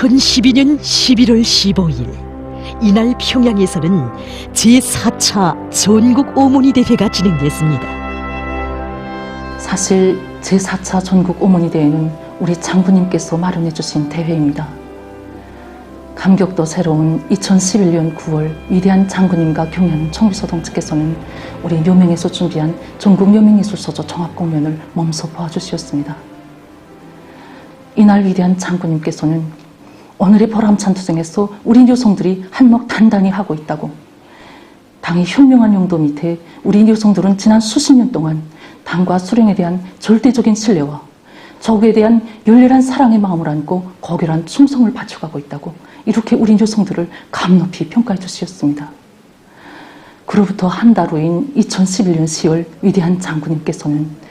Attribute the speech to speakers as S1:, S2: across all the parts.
S1: 2012년 11월 15일 이날 평양에서는 제4차 전국 오모니 대회가 진행됐습니다.
S2: 사실 제4차 전국 오모니 대회는 우리 장부님께서 마련해 주신 대회입니다. 감격도 새로운 2011년 9월 위대한 장군님과 경의하는 청비서 동지께서는 우리 묘명에서 준비한 전국 묘명예술서조 종합공연을 몸소 보아주셨습니다. 이날 위대한 장군님께서는 오늘의 보람찬 투쟁에서 우리 여성들이 한몫 단단히 하고 있다고, 당의 현명한 용도 밑에 우리 여성들은 지난 수십 년 동안 당과 수령에 대한 절대적인 신뢰와 적에 대한 열렬한 사랑의 마음을 안고 고결한 충성을 바쳐가고 있다고, 이렇게 우리 여성들을 감높이 평가해 주셨습니다. 그로부터 한 달 후인 2011년 10월 위대한 장군님께서는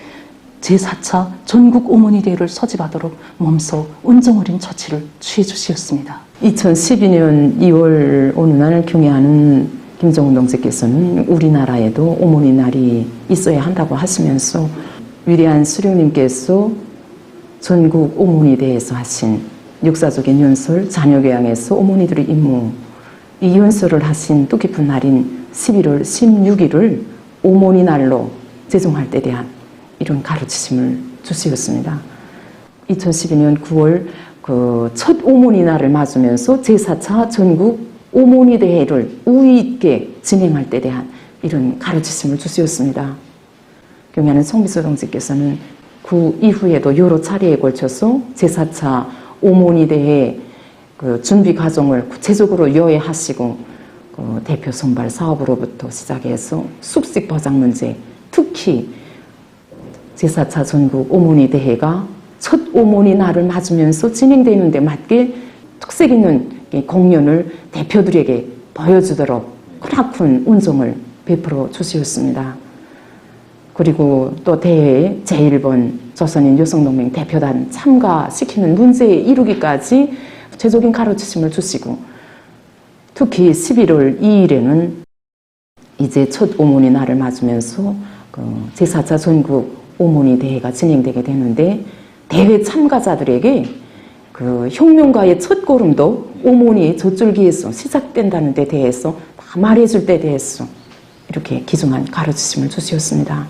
S2: 제4차 전국 오모니 대회를 소집하도록 몸소 은정 어린 처치를 취해 주셨습니다.
S3: 2012년 2월 어느 날 경애하는 김정은 동지께서는 우리나라에도 오모니 날이 있어야 한다고 하시면서 위대한 수령님께서 전국 오모니 대회에서 하신 역사적인 연설 자녀교양에서 오모니들의 임무, 이 연설을 하신 뜻깊은 날인 11월 16일을 오모니 날로 제정할 때 대한 이런 가르치심을 주시었습니다. 2012년 9월 첫 오모니 날을 맞으면서 제4차 전국 오모니 대회를 우위 있게 진행할 때 대한 이런 가르치심을 주시었습니다. 경애하는 송비서 동지께서는 그 이후에도 여러 차례에 걸쳐서 제4차 오모니 대회 준비 과정을 구체적으로 요해하시고 대표 선발 사업으로부터 시작해서 숙식 보장 문제, 특히 제4차 전국 오모니 대회가 첫 오모니 날을 맞으면서 진행되는 데 맞게 특색 있는 공연을 대표들에게 보여주도록 크나큰 운정을 베풀어 주셨습니다. 그리고 또 대회에 제1번 조선인 여성동맹 대표단 참가시키는 문제에 이르기까지 구체적인 가르치심을 주시고, 특히 11월 2일에는 이제 첫 오모니 날을 맞으면서 제4차 전국 오모니 대회가 진행되게 되는데, 대회 참가자들에게 혁명가의 첫 걸음도 오모니의 젖줄기에서 시작된다는 데 대해서 다 말해줄 때 대해서 이렇게 귀중한 가르치심을 주셨습니다.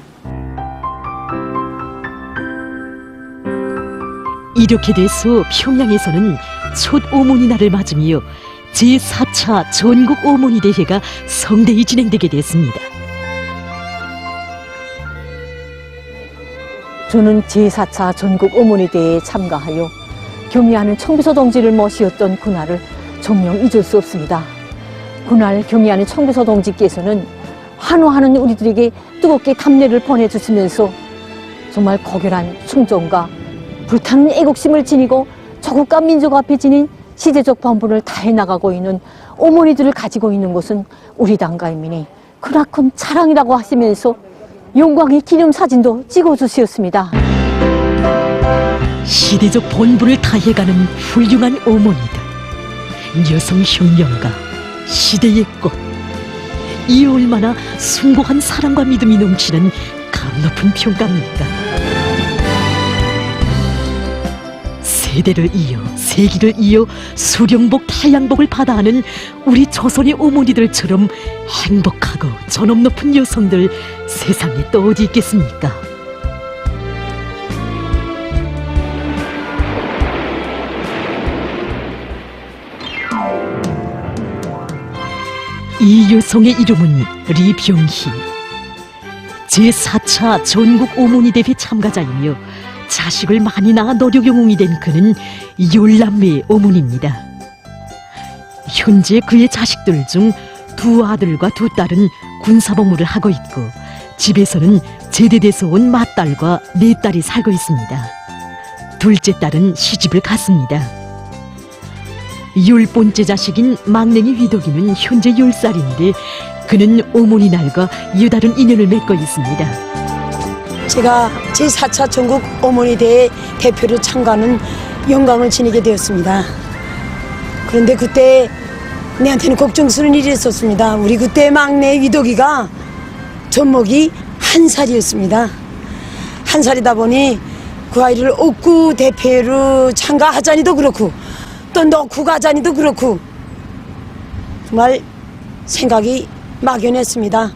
S1: 이렇게 돼서 평양에서는 첫 오모니 날을 맞으며 제4차 전국 오모니 대회가 성대히 진행되게 됐습니다.
S4: 저는 제4차 전국 오모니 대회에 참가하여 경의하는 청비서 동지를 모시었던 그날을 정녕 잊을 수 없습니다. 그날 경의하는 청비서 동지께서는 환호하는 우리들에게 뜨겁게 답례를 보내주시면서 정말 고결한 충정과 불타는 애국심을 지니고 조국과 민족 앞에 지닌 시대적 본분을 다해 나가고 있는 오모니들을 가지고 있는 것은 우리 당과 인민이 크나큰 자랑이라고 하시면서 영광의 기념사진도 찍어주셨습니다.
S1: 시대적 본분을 다해가는 훌륭한 오모니들, 여성혁명가, 시대의 꽃, 이 얼마나 숭고한 사랑과 믿음이 넘치는 감높은 평가입니까? 세대를 이어 세기를 이어 수령복 타양복을 받아하는 우리 조선의 어머니들처럼 행복하고 전업 높은 여성들 세상에 또 어디 있겠습니까? 이 여성의 이름은 리병희. 제4차 전국 어머니 대회 참가자이며 자식을 많이 낳아 노력영웅이 된 그는 10남매의 어머니입니다. 현재 그의 자식들 중 2 아들과 2 딸은 군사복무를 하고 있고, 집에서는 제대돼서 온 맏딸과 4딸이 살고 있습니다. 둘째 딸은 시집을 갔습니다. 10번째 자식인 막냉이 휘덕이는 현재 10살인데 그는 어머니 날과 여다른 인연을 맺고 있습니다.
S5: 제가 제4차 전국 어머니 대회 대표로 참가하는 영광을 지니게 되었습니다. 그런데 그때 내한테는 걱정스러운 일이 있었습니다. 우리 그때 막내 위덕이가 전목이 1살이었습니다. 1살이다 보니 그 아이를 옥구 대표로 참가하자니도 그렇고 또 넣고 가자니도 그렇고 정말 생각이 막연했습니다.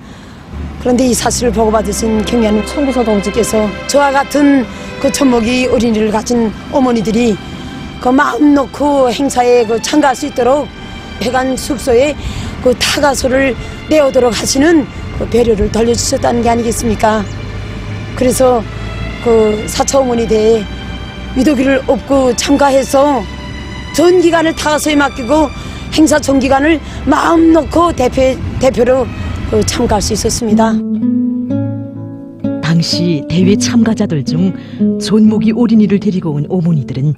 S5: 그런데 이 사실을 보고받으신 경의하는
S4: 청비서 동지께서
S5: 저와 같은 그 젖먹이 어린이를 가진 어머니들이 그 마음 놓고 행사에 그 참가할 수 있도록 해관 숙소에 그 타가소를 내오도록 하시는 그 배려를 돌려주셨다는 게 아니겠습니까? 그래서 그 사차 어머니 대회에 위도기를 업고 참가해서 전 기간을 타가소에 맡기고 행사 전 기간을 마음 놓고 대표로 그 참가할 수 있었습니다.
S1: 당시 대회 참가자들 중 존목이 어린이를 데리고 온 어머니들은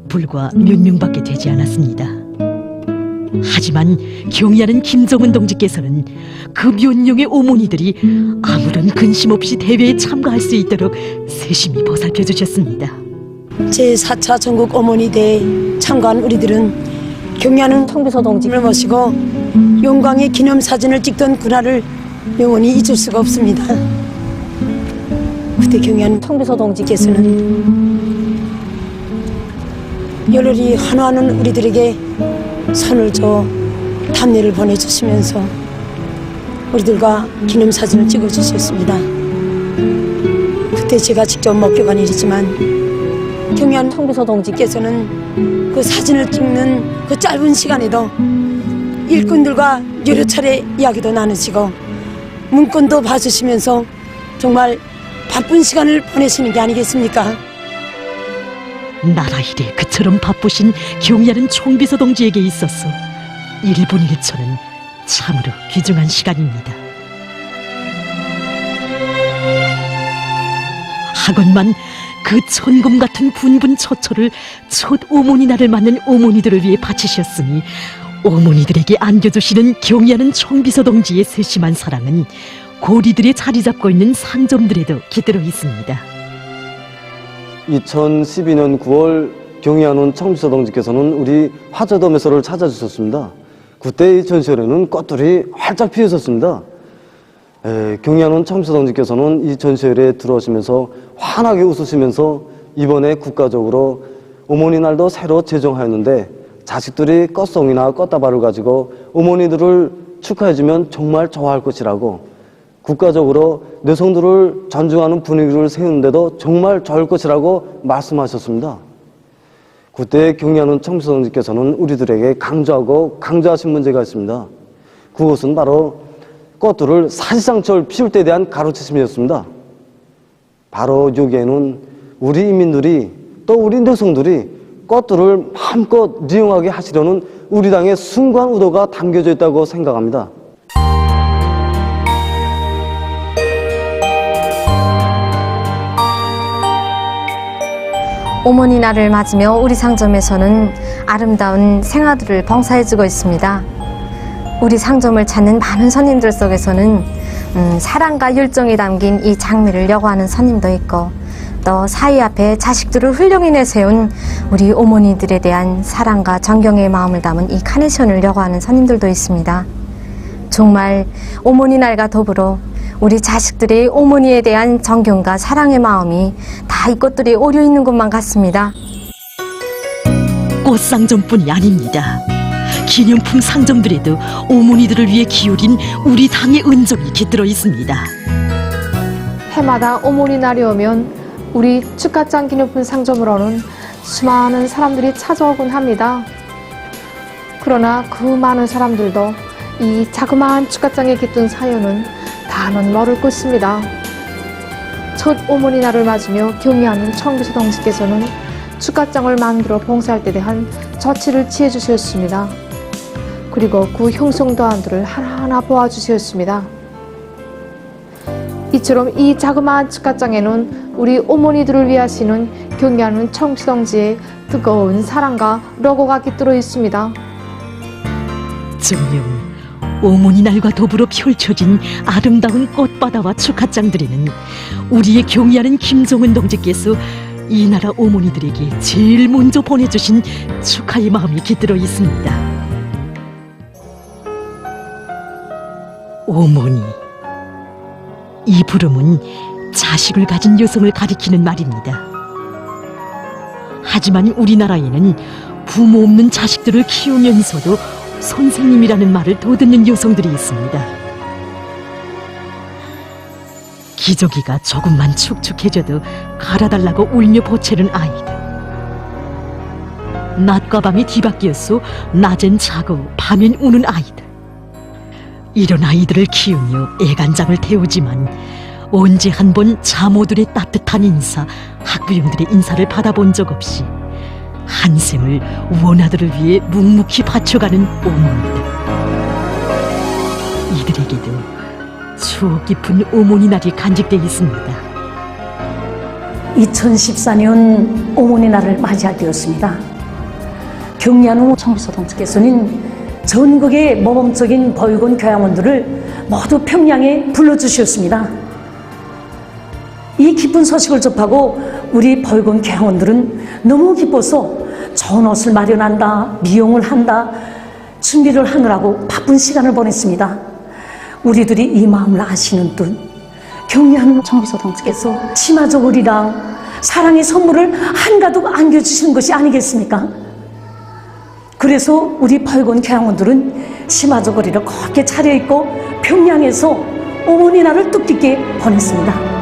S1: 불과 몇 명밖에 되지 않았습니다. 하지만 경의하는 김정은 동지께서는 그 몇 명의 어머니들이 아무런 근심 없이 대회에 참가할 수 있도록 세심히 보살펴 주셨습니다.
S5: 제4차 전국 어머니 대회에 참가한 우리들은 경의하는
S4: 청비서 동지를
S5: 을 모시고 영광의 기념사진을 찍던 그날을 영원히 잊을 수가 없습니다. 그때 경의하는
S4: 청비서 동지께서는
S5: 께서는 열렬히 환호하는 우리들에게 손을 줘 답례를 보내주시면서 우리들과 기념사진을 찍어주셨습니다. 그때 제가 직접 목격한 일이지만 경의하는
S4: 청비서 동지께서는
S5: 께서는 그 사진을 찍는 그 짧은 시간에도 일꾼들과 여러 차례 이야기도 나누시고 문건도 봐주시면서 정말 바쁜 시간을 보내시는 게 아니겠습니까?
S1: 나라 일에 그처럼 바쁘신 경의하는 총비서 동지에게 있어서 1분 1초는 참으로 귀중한 시간입니다. 하건만 그 천금 같은 분분초초를 첫 어머니 날을 맞는 어머니들을 위해 바치셨으니 어머니들에게 안겨주시는 경의하는 총비서 동지의 세심한 사랑은 고리들의 자리 잡고 있는 상점들에도 깃들어 있습니다.
S6: 2012년 9월 경의하는 총비서 동지께서는 우리 화저돔에서를 찾아주셨습니다. 그때 이 전시회에는 꽃들이 활짝 피어 있었습니다. 경의하는 총비서 동지께서는 이 전시회에 들어오시면서 환하게 웃으시면서 이번에 국가적으로 어머니 날도 새로 제정하였는데 자식들이 꽃송이나 꽃다발을 가지고 어머니들을 축하해주면 정말 좋아할 것이라고 국가적으로 여성들을 존중하는 분위기를 세우는데도 정말 좋을 것이라고 말씀하셨습니다. 그때 경의하는 총비서 동지께서는 우리들에게 강조하신 문제가 있습니다. 그것은 바로 꽃들을 사시상철 피울 때에 대한 가르치심이었습니다. 바로 여기에는 우리 인민들이 또 우리 여성들이 꽃들을 마음껏 이용하게 하시려는 우리 당의 순수한 의도가 담겨져 있다고 생각합니다.
S7: 어머니 날을 맞으며 우리 상점에서는 아름다운 생화들을 봉사해주고 있습니다. 우리 상점을 찾는 많은 손님들 속에서는 사랑과 열정이 담긴 이 장미를 여과하는 손님도 있고 또 사위 앞에 자식들을 훌륭히 내세운 우리 어머니들에 대한 사랑과 존경의 마음을 담은 이 카네이션을 여과하는 손님들도 있습니다. 정말 어머니 날과 더불어 우리 자식들의 어머니에 대한 존경과 사랑의 마음이 다 이 꽃들이 오려 있는 것만 같습니다.
S1: 꽃상점뿐이 아닙니다. 기념품 상점들에도 어머니들을 위해 기울인 우리 당의 은정이 깃들어 있습니다.
S8: 해마다 어머니 날이 오면 우리 축가장 기념품 상점으로는 수많은 사람들이 찾아오곤 합니다. 그러나 그 많은 사람들도 이 자그마한 축가장에 깃든 사연은 다는 모를 것입니다. 첫 어머니 날을 맞으며 경의하는 총비서 동지께서는 축가장을 만들어 봉사할 때 대한 조치를 취해 주셨습니다. 그리고 그 형성도안들을 하나하나 보아주셨습니다. 이처럼 이 자그마한 축가장에는 우리 어머니들을 위하시는 경의하는 총비서 동지의 뜨거운 사랑과 로고가 깃들어 있습니다.
S1: 정녕 어머니 날과 더불어 펼쳐진 아름다운 꽃바다와 축하장들에는 우리의 경의하는 김정은 동지께서 이 나라 어머니들에게 제일 먼저 보내주신 축하의 마음이 깃들어 있습니다. 어머니, 이 부름은 자식을 가진 여성을 가리키는 말입니다. 하지만 우리나라에는 부모 없는 자식들을 키우면서도 선생님이라는 말을 더듬는 여성들이 있습니다. 기저귀가 조금만 축축해져도 갈아달라고 울며 보채는 아이들. 낮과 밤이 뒤바뀌었소 낮엔 자고 밤엔 우는 아이들. 이런 아이들을 키우며 애간장을 태우지만 언제 한 번 자모들의 따뜻한 인사, 학부형들의 인사를 받아본 적 없이 한 생을 원아들을 위해 묵묵히 바쳐가는 어머니들. 이들에게도 추억 깊은 어머니 날이 간직되어 있습니다.
S9: 2014년 어머니 날을 맞이하게 되었습니다. 경리하는 청비서 동지께서는 전국의 모범적인 보육원 교양원들을 모두 평양에 불러주셨습니다. 이 기쁜 소식을 접하고 우리 보육원 교양원들은 너무 기뻐서 좋은 옷을 마련한다, 미용을 한다, 준비를 하느라고 바쁜 시간을 보냈습니다. 우리들이 이 마음을 아시는 듯 경리하는 청비서 동지께서 치마 저고리랑 사랑의 선물을 한가득 안겨주시는 것이 아니겠습니까? 그래서 우리 보육원 교양원들은 치마 저고리를 곱게 차려입고 평양에서 어머니 날을 뜻깊게 보냈습니다.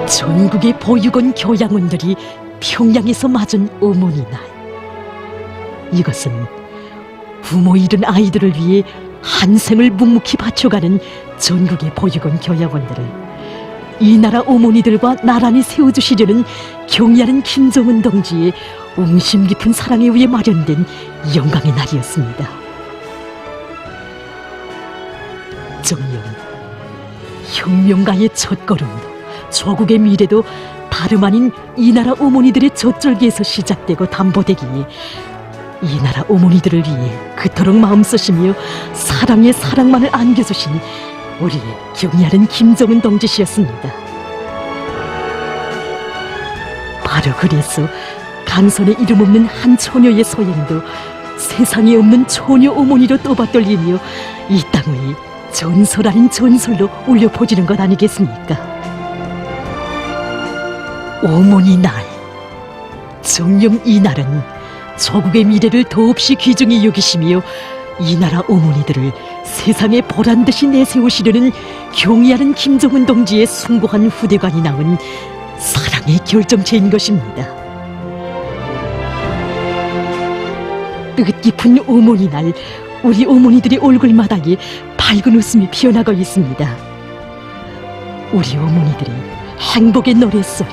S1: 전국의 보육원 교양원들이 평양에서 맞은 어머니 날. 이것은 부모 잃은 아이들을 위해 한 생을 묵묵히 바쳐가는 전국의 보육원 교양원들을 이 나라 어머니들과 나란히 세워주시려는 경리하는 김정은 동지의 웅심 깊은 사랑에 의해 마련된 영광의 날이었습니다. 정녕 혁명가의 첫걸음도 조국의 미래도 다름 아닌 이 나라 어머니들의 젖절기에서 시작되고 담보되기에 이 나라 어머니들을 위해 그토록 마음 쓰시며 사랑의 사랑만을 안겨주신 우리의 경리하는 김정은 동지씨였습니다. 바로 그래서 강선에 이름 없는 한 처녀의 소행도 세상에 없는 처녀 어머니로 떠받들리며 이 땅 위에 전설 아닌 전설로 울려 퍼지는 것 아니겠습니까? 어머니 날. 정녕 이 날은 조국의 미래를 더없이 귀중히 여기시며 이 나라 어머니들을 세상에 보란듯이 내세우시려는 경의하는 김정은 동지의 숭고한 후대관이 낳은 사랑의 결정체인 것입니다. 뜻깊은 어머니 날, 우리 어머니들의 얼굴마다에 밝은 웃음이 피어나고 있습니다. 우리 어머니들의 행복의 노랫소리,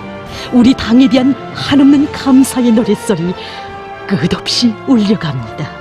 S1: 우리 당에 대한 한없는 감사의 노랫소리 끝없이 울려갑니다.